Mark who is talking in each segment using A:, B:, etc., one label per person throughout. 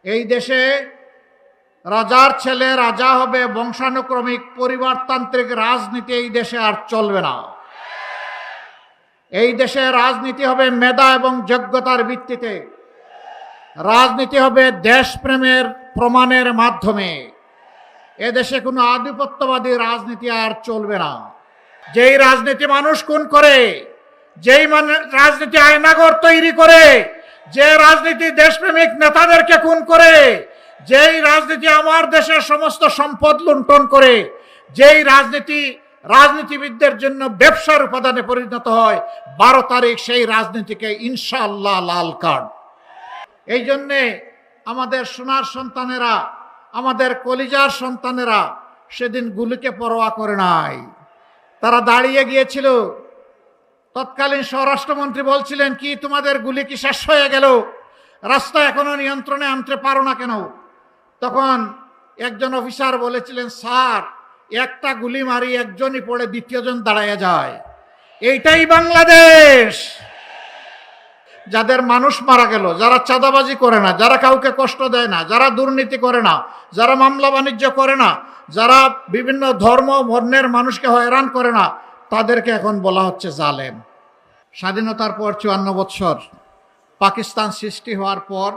A: এই দেশে রাজার ছেলে রাজা হবে, বংশানুক্রমিক পরিবারতান্ত্রিক রাজনীতি এই দেশে আর চলবে না। এই দেশে রাজনীতি হবে মেধা এবং যোগ্যতার ভিত্তিতে, রাজনীতি হবে দেশপ্রেমের প্রমাণের মাধ্যমে। এদেশে কোনো আধিপত্যবাদী রাজনীতি আর চলবে না। যেই রাজনীতি মানুষ খুন করে, যেই রাজনীতি আয়নাঘর তৈরি করে, যে রাজনীতি দেশপ্রেমিক নেতাদেরকে খুন করে, যেই রাজনীতি আমার দেশের সমস্ত সম্পদ লুণ্ঠন করে, যেই রাজনীতি রাজনীতিবিদদের জন্য ব্যবসার উপাদানে পরিণত হয়, 12 তারিখ সেই রাজনীতিকে ইনশাআল্লাহ লাল কার্ড। এই জন্যে আমাদের সোনার সন্তানেরা, আমাদের কলিজার সন্তানেরা সেদিন গুলিকে পরোয়া করে নাই। তারা দাঁড়িয়ে গিয়েছিল। তৎকালীন স্বরাষ্ট্রমন্ত্রী বলছিলেন, কি তোমাদের গুলি কি শেষ হয়ে গেল? রাস্তা এখনো নিয়ন্ত্রণে আনতে পারো না কেন? তখন একজন অফিসার বলেছিলেন, স্যার, একটা গুলি মারি একজনই পড়ে দ্বিতীয়জন দাঁড়ায় যায়। এইটাই বাংলাদেশ। যাদের মানুষ মারা গেল, যারা চাঁদাবাজি করে না, যারা কাউকে কষ্ট দেয় না, যারা দুর্নীতি করে না, যারা মামলা বাণিজ্য করে না, যারা বিভিন্ন ধর্ম বর্ণের মানুষকে হয়রান করে না, তাদেরকে এখন বলা হচ্ছে জালেম। স্বাধীনতার পর 54 বৎসর, পাকিস্তান সৃষ্টি হওয়ার পর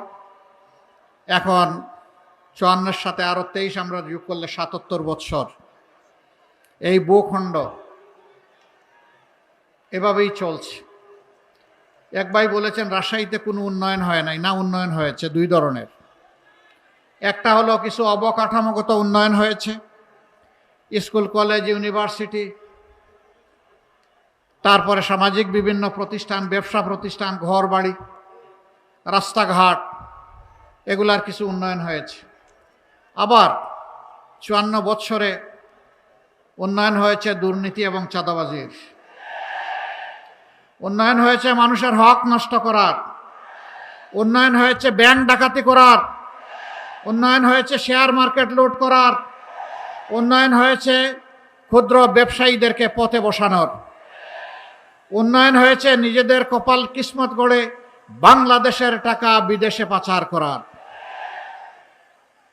A: এখন 54-এর সাথে আরো 23 আমরা যোগ করলে 77 বৎসর এই ভূখণ্ড এভাবেই চলছে। এক ভাই বলেছেন রাজশাহীতে কোনো উন্নয়ন হয় নাই। না, উন্নয়ন হয়েছে 2 ধরনের। একটা হলো কিছু অবকাঠামোগত উন্নয়ন হয়েছে, স্কুল, কলেজ, ইউনিভার্সিটি, তারপরে সামাজিক বিভিন্ন প্রতিষ্ঠান, ব্যবসা প্রতিষ্ঠান, ঘর বাড়ি, রাস্তাঘাট, এগুলার কিছু উন্নয়ন হয়েছে। আবার 54 বৎসরে উন্নয়ন হয়েছে দুর্নীতি এবং চাঁদাবাজির। উন্নয়ন হয়েছে মানুষের হক নষ্ট করার, উন্নয়ন হয়েছে ব্যাংক ডাকাতি করার, উন্নয়ন হয়েছে শেয়ার মার্কেট লুট করার, উন্নয়ন হয়েছে ক্ষুদ্র ব্যবসায়ীদেরকে পথে বসানোর, উন্নয়ন হয়েছে নিজেদের কপাল কিসমত গড়ে বাংলাদেশের টাকা বিদেশে পাচার করার।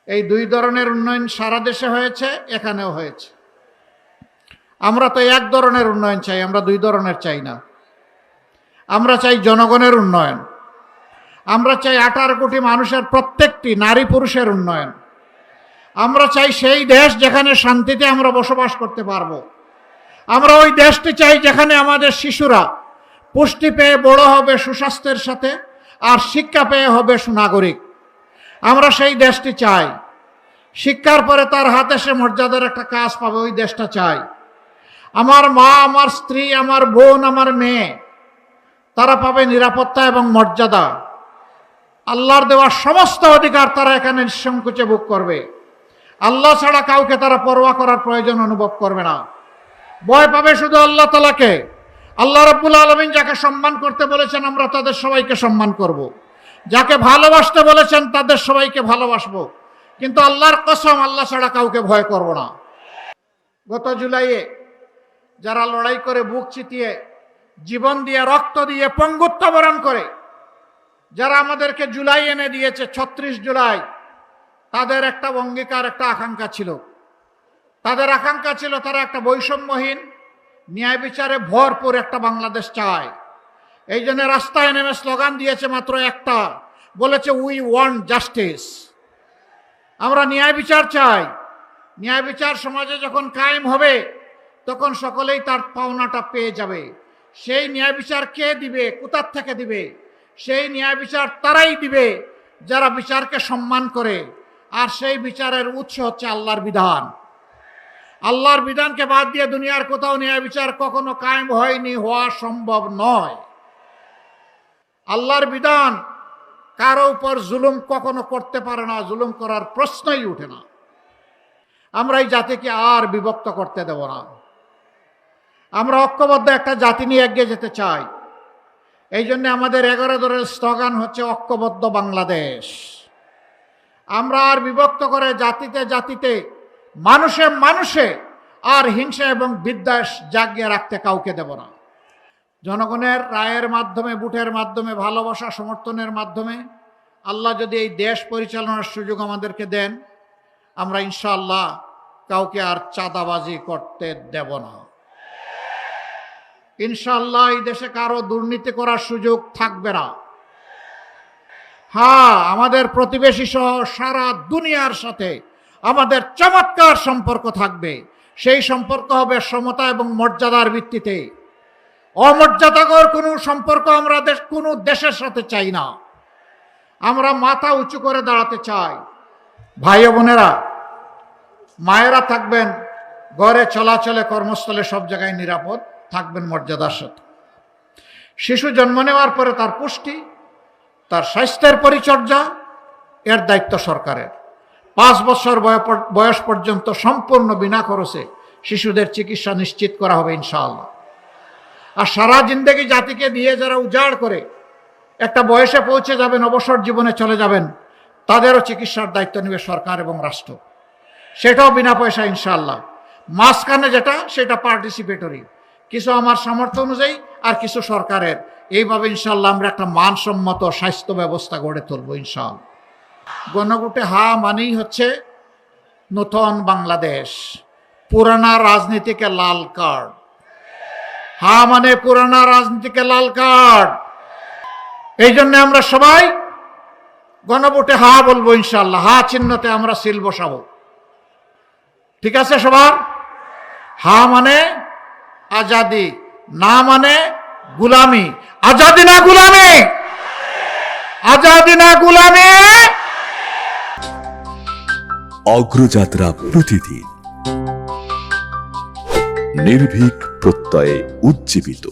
A: এই 2 ধরনের উন্নয়ন সারা দেশে হয়েছে, এখানেও হয়েছে। আমরা তো এক ধরনের উন্নয়ন চাই, আমরা 2 ধরনের চাই না। আমরা চাই জনগণের উন্নয়ন, আমরা চাই 18 কোটি মানুষের প্রত্যেকটি নারী পুরুষের উন্নয়ন। আমরা চাই সেই দেশ যেখানে শান্তিতে আমরা বসবাস করতে পারবো। আমরা ওই দেশটি চাই যেখানে আমাদের শিশুরা পুষ্টি পেয়ে বড় হবে সুস্বাস্থ্যের সাথে, আর শিক্ষা পেয়ে হবে সুনাগরিক। আমরা সেই দেশটি চাই। শিক্ষার পরে তার হাতে সে মর্যাদার একটা কাজ পাবে, ওই দেশটা চাই। আমার মা, আমার স্ত্রী, আমার বোন, আমার মেয়ে, তারা পাবে নিরাপত্তা এবং মর্যাদা। আল্লাহর দেওয়া সমস্ত অধিকার তারা এখানে নিঃসংকোচে ভোগ করবে। আল্লাহ ছাড়া কাউকে তারা পরোয়া করার প্রয়োজন অনুভব করবে না। ভয় পাবে শুধু আল্লাহ তাআলাকে। আল্লাহ রাব্বুল আলামিন যাকে সম্মান করতে বলেছেন আমরা তাদের সবাইকে সম্মান করব। যাকে ভালোবাসতে বলেছেন তাদের সবাইকে ভালোবাসবো। কিন্তু আল্লাহর কসম, আল্লাহ ছাড়া কাউকে ভয় করব না। গত জুলাইয়ে যারা লড়াই করে বুক চিতিয়ে, জীবন দিয়ে, রক্ত দিয়ে, পঙ্গুত্ব বরণ করে যারা আমাদেরকে জুলাই এনে দিয়েছে, 36 জুলাই, তাদের একটা অঙ্গীকার, একটা আকাঙ্ক্ষা ছিল। তাদের আকাঙ্ক্ষা ছিল তারা একটা বৈষম্যহীন, ন্যায় বিচারে ভরপুর একটা বাংলাদেশ চায়। এই জন্য রাস্তায় নেমে স্লোগান দিয়েছে মাত্র একটা, বলেছে উই ওয়ান্ট জাস্টিস। আমরা ন্যায় বিচার চাই। ন্যায় বিচার সমাজে যখন কায়েম হবে তখন সকলেই তার পাওনাটা পেয়ে যাবে। সেই ন্যায় বিচার কে দিবে, কোথার থেকে দিবে? সেই ন্যায় বিচার তারাই দিবে যারা বিচারকে সম্মান করে। আর সেই বিচারের উৎস হচ্ছে আল্লাহর বিধান। আল্লাহর বিধানকে বাদ দিয়ে দুনিয়ার কোথাও ন্যায় বিচার কখনো কায়েম হয়নি, হওয়া সম্ভব নয়। আল্লাহর বিধান কারো উপর জুলুম কখনো করতে পারে না, জুলুম করার প্রশ্নই উঠে না। আমরা এই জাতিকে আর বিভক্ত করতে দেব না। আমরা ঐক্যবদ্ধ একটা জাতি নিয়ে এগিয়ে যেতে চাই। এই জন্য আমাদের 11 দলের স্লোগান হচ্ছে ঐক্যবদ্ধ বাংলাদেশ। আমরা আর বিভক্ত করে জাতিতে জাতিতে, মানুষে মানুষে আর হিংসা এবং বিদ্বেষ জাগিয়ে রাখতে কাউকে দেব না। জনগণের রায়ের মাধ্যমে, ভোটের মাধ্যমে, ভালোবাসা সমর্থনের মাধ্যমে আল্লাহ যদি এই দেশ পরিচালনার সুযোগ আমাদেরকে দেন, আমরা ইনশাআল্লাহ কাউকে আর চাঁদাবাজি করতে দেব না। ইনশাআল্লাহ এই দেশে কারো দুর্নীতি করার সুযোগ থাকবে না। হ্যাঁ, আমাদের প্রতিবেশী সহ সারা দুনিয়ার সাথে আমাদের চমৎকার সম্পর্ক থাকবে। সেই সম্পর্ক হবে সমতা এবং মর্যাদার ভিত্তিতে। অমর্যাদাকর কোনো সম্পর্ক আমরা কোনো দেশের সাথে চাই না। আমরা মাথা উঁচু করে দাঁড়াতে চাই। ভাই ও বোনেরা, মায়েরা থাকবেন ঘরে, চলাচলে, কর্মস্থলে, সব জায়গায় নিরাপদ থাকবেন মর্যাদার সাথে। শিশু জন্ম নেওয়ার পরে তার পুষ্টি, তার স্বাস্থ্যের পরিচর্যা, এর দায়িত্ব সরকারের। 5 বছর বয়স পর্যন্ত সম্পূর্ণ বিনা খরচে শিশুদের চিকিৎসা নিশ্চিত করা হবে ইনশাআল্লাহ। আর সারা জিন্দেগি জাতিকে দিয়ে যারা উজাড় করে একটা বয়সে পৌঁছে যাবেন, অবসর জীবনে চলে যাবেন, তাদেরও চিকিৎসার দায়িত্ব নেবে সরকার এবং রাষ্ট্র। সেটাও বিনা পয়সা ইনশাআল্লাহ। মাঝখানে যেটা, সেটা পার্টিসিপেটরি, কিছু আমার সামর্থ্য অনুযায়ী আর কিছু সরকারের। এইভাবে ইনশাআল্লাহ আমরা একটা মানসম্মত স্বাস্থ্য ব্যবস্থা গড়ে তুলব ইনশাআল্লাহ। গণভোটে হা মানেই হচ্ছে নতুন বাংলাদেশ, পুরানা রাজনীতিকে লাল কার্ড। হা মানে পুরানা রাজনীতিকে লাল কার্ড। এই জন্য আমরা সবাই গণভোটে হা বলবো ইনশাআল্লাহ। হা চিহ্নতে আমরা সিল বসাবো। ঠিক আছে সবার? হা মানে আজাদি, না মানে গুলামি। আজাদি না গুলামি, আজাদি না গুলামি।
B: অগ্রযাত্রা প্রতিদিন, নির্ভীক প্রত্যয়ে উজ্জীবিত।